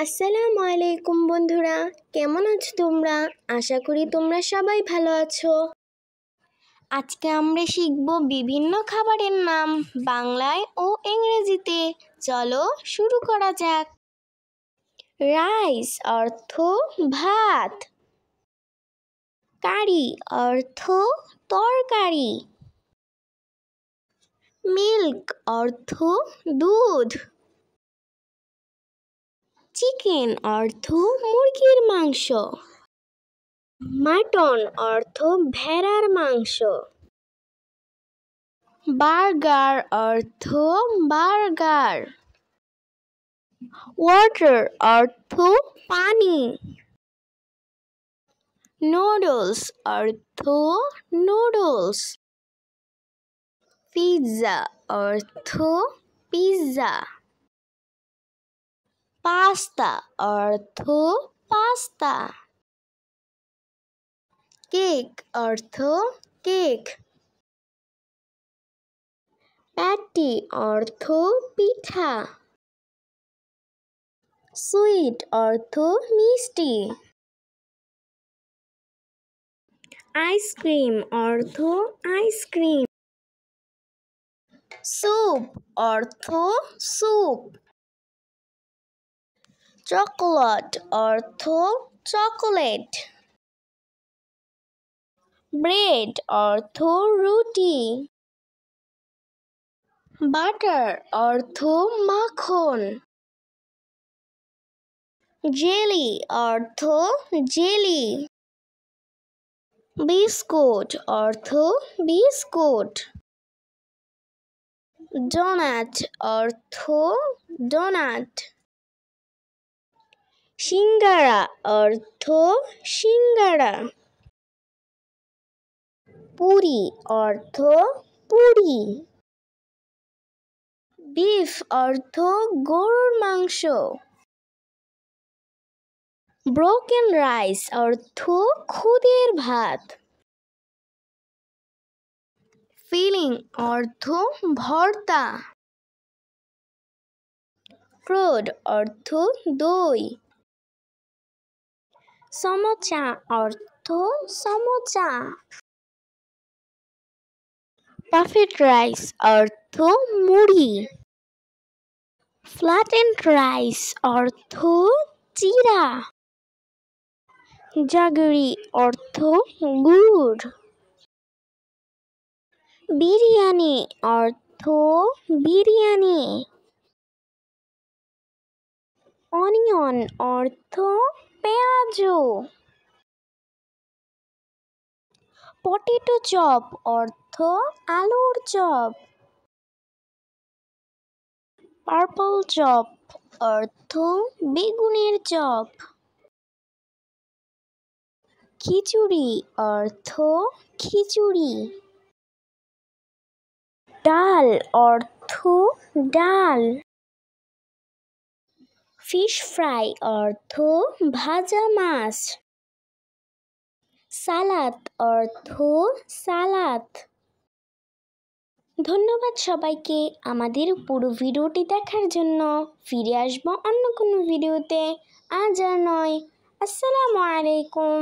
আসসালামু আলাইকুম বন্ধুরা, কেমন আছো তোমরা? আশা করি তোমরা সবাই ভালো আছো। আজকে আমরা শিখব বিভিন্ন খাবারের নাম বাংলায় ও ইংরেজিতে। চলো শুরু করা যাক। রাইস অর্থ ভাত। কারি অর্থ তরকারি। মিল্ক অর্থ দুধ। চিকেন অর্থ মুরগির মাংস। মাটন অর্থ ভেড়ার মাংস। বার্গার অর্থ বার্গার। ওয়াটার অর্থ পানি। নুডলস অর্থ নুডলস। পিৎজা অর্থ পিৎজা। পাস্তা অর্থ পাস্তা। কেক অর্থ কেক। প্যাটি অর্থ পিঠা। সুইট অর্থ মিষ্টি। আইসক্রিম অর্থ আইসক্রিম। স্যুপ অর্থ স্যুপ। চকোলেট অর্থ চকোলেট। ব্রেড অর্থ রুটি। বাটার অর্থ মাখন। জেলি অর্থ জেলি। বিস্কুট অর্থ বিস্কুট। ডোনাট অর্থ ডোনাট। সিঙ্গারা অর্থ সিঙ্গারা। পুরি অর্থ পুরি। বিফ অর্থ গরুর মাংস। ব্রোকেন রাইস অর্থ খুদের ভাত। ফিলিং অর্থ ভর্তা। ফ্রুট অর্থ দই। সমোচা অর্থ সমোচা। পাফেড রাইস অর্থ মুড়ি। ফ্ল্যাটেন্ড রাইস অর্থ চিরা। জাগরি অর্থ গুড়। বিরিয়ানি অর্থ বিরিয়ানি। অনিয়ন অর্থ পেঁয়াজ। পটেটো চপ অর্থ আলুর চপ। পার্পল চপ অর্থ বেগুনের চপ। খিচুড়ি অর্থ খিচুড়ি। ডাল অর্থ ডাল। ফিশ ফ্রাই অর্থ ভাজা মাছ। সালাদ অর্থ সালাদ। ধন্যবাদ সবাইকে আমাদের পুরো ভিডিওটি দেখার জন্য। ফিরে আসবো অন্য কোনো ভিডিওতে, আজ আর নয়। আসসালামু আলাইকুম।